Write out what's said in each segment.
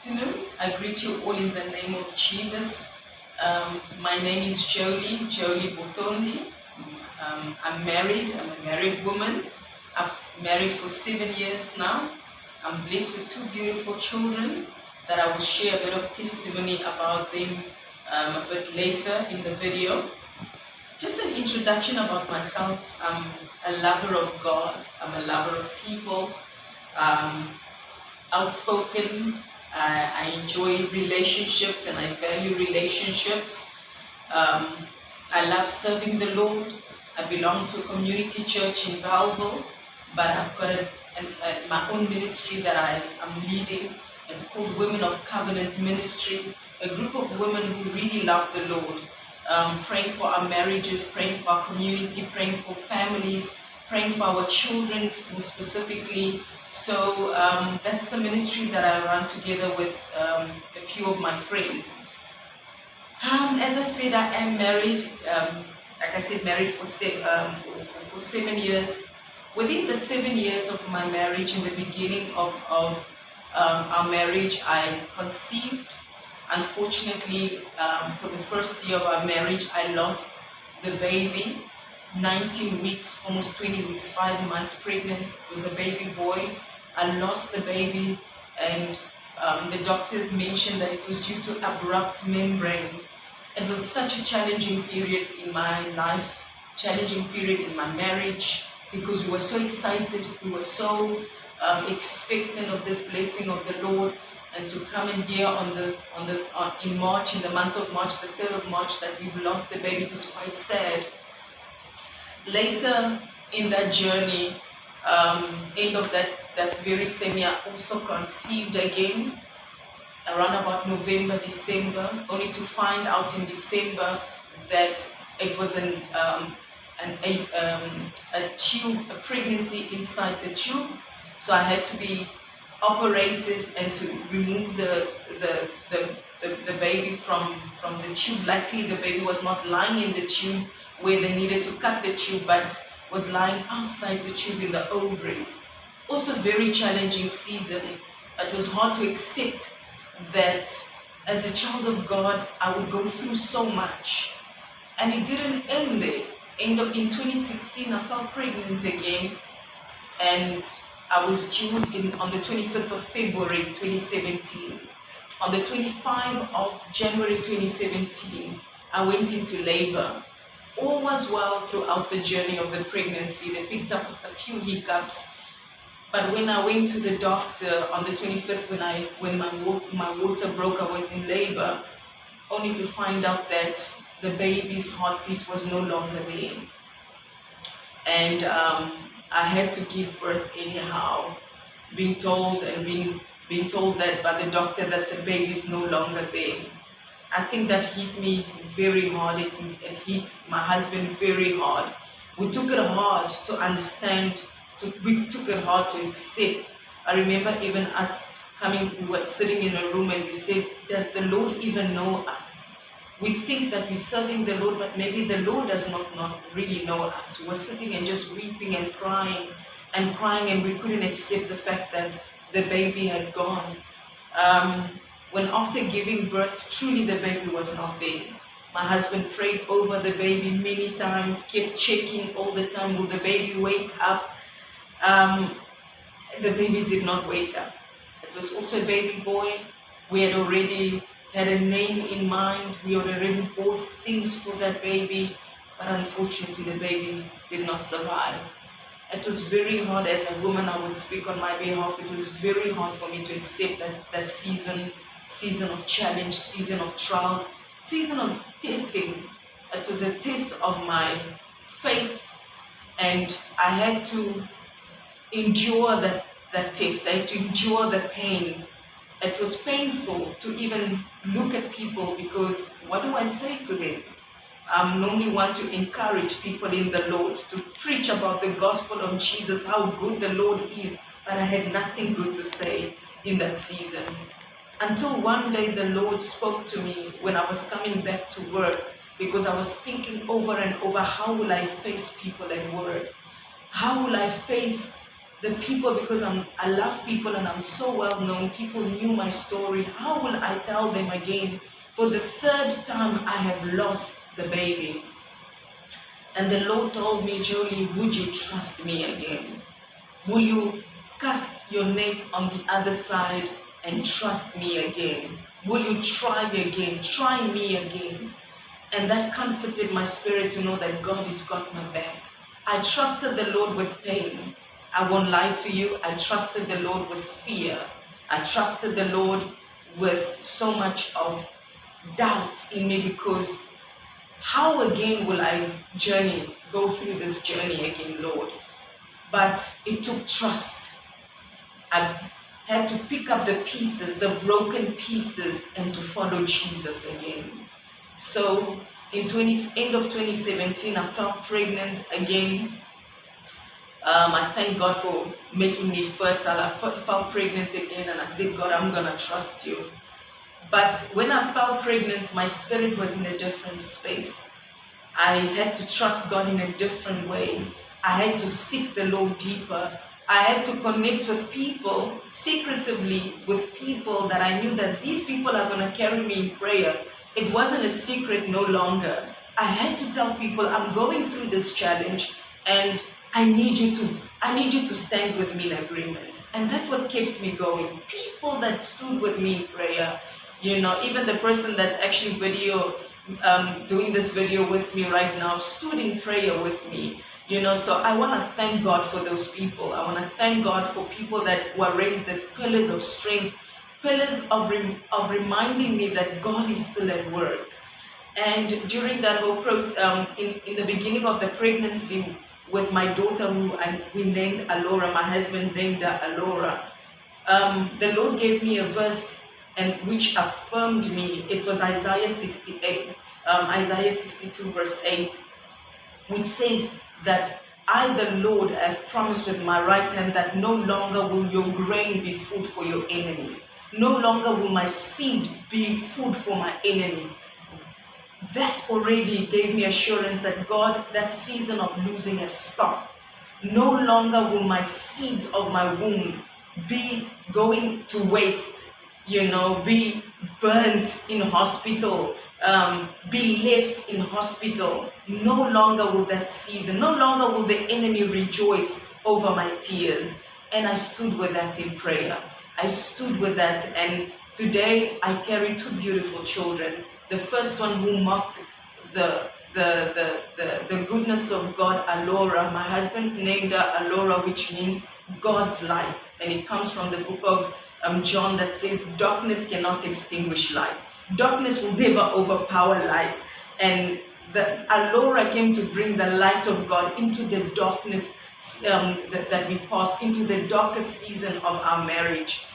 afternoon. I greet you all in the name of Jesus. My name is Jolie Botondi. I'm married. I'm a married woman. I've married for 7 years now. I'm blessed with two beautiful children that I will share a bit of testimony about them a bit later in the video. Just an introduction about myself. I'm a lover of God. I'm a lover of people. Outspoken. I enjoy relationships and I value relationships. I love serving the Lord. I belong to a community church in Belleville, but I've got my own ministry that I am leading. It's called Women of Covenant Ministry, a group of women who really love the Lord, praying for our marriages, praying for our community, praying for families, praying for our children more specifically. So that's the ministry that I run together with a few of my friends. As I said, I am married. Like I said, married for 7 years. Within the 7 years of my marriage, in the beginning of our marriage, I conceived. Unfortunately, for the first year of our marriage, I lost the baby. 19 weeks, almost 20 weeks, 5 months pregnant. It was a baby boy. I lost the baby, and the doctors mentioned that it was due to abrupt membrane. It was such a challenging period in my life, challenging period in my marriage, because we were so excited, we were so expectant of this blessing of the Lord, and to come in here in March, in the month of March, the 3rd of March, that we've lost the baby. It was quite sad. Later in that journey, end of that very same year, I also conceived again, around about November, December, only to find out in December that it was a tube, a pregnancy inside the tube. So I had to be operated and to remove the baby from the tube. Luckily, the baby was not lying in the tube where they needed to cut the tube, but was lying outside the tube in the ovaries. Also very challenging season. It was hard to accept that as a child of God, I would go through so much. And it didn't end there. In 2016, I fell pregnant again, and I was due on the 25th of February 2017. On the 25th of January 2017, I went into labor. All was well throughout the journey of the pregnancy. They picked up a few hiccups, but when I went to the doctor on the 25th, when my water broke, I was in labor, only to find out that the baby's heartbeat was no longer there, and I had to give birth anyhow, being told that by the doctor that the baby is no longer there. I think that hit me very hard. It hit my husband very hard. We took it hard to understand. We took it hard to accept. I remember even us we were sitting in a room and we said, does the Lord even know us? We think that we're serving the Lord, but maybe the Lord does not really know us. We were sitting and just weeping and crying, and we couldn't accept the fact that the baby had gone. When after giving birth, truly the baby was not there. My husband prayed over the baby many times, kept checking all the time, will the baby wake up? The baby did not wake up. It was also a baby boy. We had already had a name in mind. We had already bought things for that baby, but unfortunately the baby did not survive. It was very hard. As a woman, I would speak on my behalf. It was very hard for me to accept that season of challenge, season of trial, season of testing. It was a test of my faith, and I had to endure that test. I had to endure the pain. It was painful to even look at people, because what do I say to them? I normally want to encourage people in the Lord, to preach about the gospel of Jesus, how good the Lord is, but I had nothing good to say in that season. Until one day the Lord spoke to me when I was coming back to work, because I was thinking over and over, how will I face people at work? How will I face the people, because I love people and I'm so well known, people knew my story. How will I tell them again? For the third time, I have lost the baby. And the Lord told me, Jolie, would you trust me again? Will you cast your net on the other side and trust me again? Will you try again? Try me again. And that comforted my spirit to know that God has got my back. I trusted the Lord with pain. I won't lie to you. I trusted the Lord with fear. I trusted the Lord with so much of doubt in me, because how again will I go through this journey again, Lord? But it took trust. I had to pick up the pieces, the broken pieces, and to follow Jesus again. So in end of 2017, I fell pregnant again. I thank God for making me fertile. I fell pregnant again, and I said, God, I'm going to trust you. But when I fell pregnant, my spirit was in a different space. I had to trust God in a different way. I had to seek the Lord deeper. I had to connect with people, secretively with people that I knew that these people are going to carry me in prayer. It wasn't a secret no longer. I had to tell people, I'm going through this challenge and I need you to stand with me in agreement. And that's what kept me going. People that stood with me in prayer, even the person that's actually doing this video with me right now stood in prayer with me. So I want to thank God for those people. I want to thank God for people that were raised as pillars of strength, pillars of reminding me that God is still at work. And during that whole process, in the beginning of the pregnancy with my daughter, who we named Alora, my husband named her Alora, the Lord gave me a verse and which affirmed me. It was Isaiah 62 verse 8, which says that I, the Lord, have promised with my right hand that no longer will your grain be food for your enemies. No longer will my seed be food for my enemies. That already gave me assurance that God, that season of losing has stopped. No longer will my seeds of my womb be going to waste, be burnt in hospital, be left in hospital. No longer will that season, no longer will the enemy rejoice over my tears. And I stood with that in prayer. I stood with that, and today I carry two beautiful children. The first one who mocked the goodness of God, Alora. My husband named her Alora, which means God's light. And it comes from the book of John that says, darkness cannot extinguish light. Darkness will never overpower light. And the Alora came to bring the light of God into the darkness that we pass, into the darkest season of our marriage.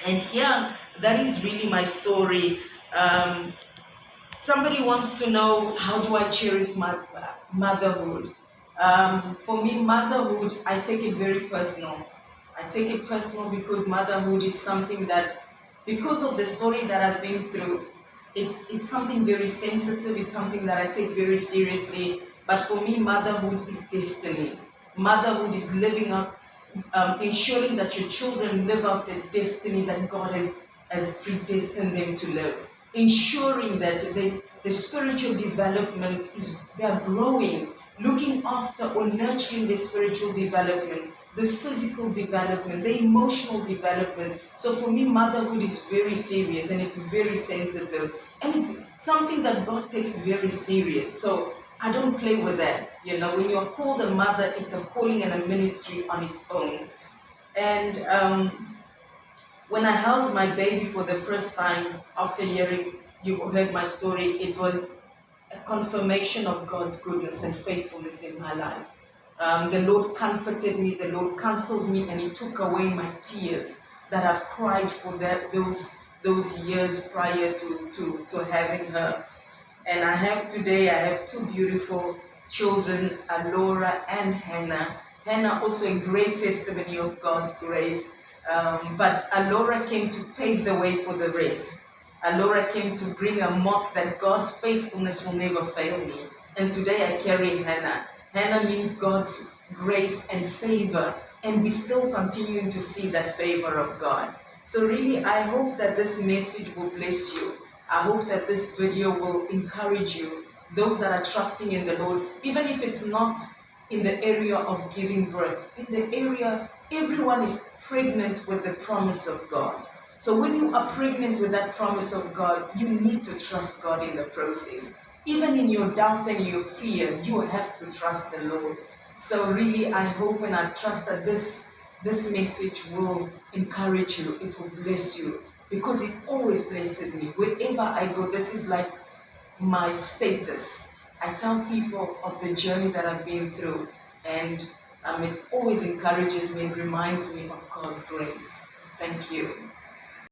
And here, that is really my story. Somebody wants to know, how do I cherish my motherhood? For me, motherhood, I take it very personal. I take it personal because motherhood is something that, because of the story that I've been through, it's something very sensitive. It's something that I take very seriously. But for me, motherhood is destiny. Motherhood is living up, ensuring that your children live out the destiny that God has predestined them to live. Ensuring that the spiritual development they are growing, looking after or nurturing the spiritual development, the physical development, the emotional development. So for me, motherhood is very serious and it's very sensitive, and it's something that God takes very serious. So I don't play with that. When you're called a mother, it's a calling and a ministry on its own. And when I held my baby for the first time, after hearing, you've heard my story, it was a confirmation of God's goodness and faithfulness in my life. The Lord comforted me, the Lord counseled me, and He took away my tears that I've cried for those years prior to having her. And I have two beautiful children, Alora and Hannah. Hannah also a great testimony of God's grace. But Alora came to pave the way for the rest. Alora came to bring a mark that God's faithfulness will never fail me. And today I carry Hannah. Hannah means God's grace and favor and we're still continuing to see that favor of God. So really, I hope that this message will bless you. I hope that this video will encourage you, those that are trusting in the Lord, even if it's not in the area of giving birth, in the area, everyone is pregnant with the promise of God. So when you are pregnant with that promise of God, you need to trust God in the process. Even in your doubt and your fear, you have to trust the Lord. So really, I hope and I trust that this message will encourage you. It will bless you, because it always blesses me. Wherever I go, this is like my status. I tell people of the journey that I've been through, and it always encourages me and reminds me of God's grace. Thank you.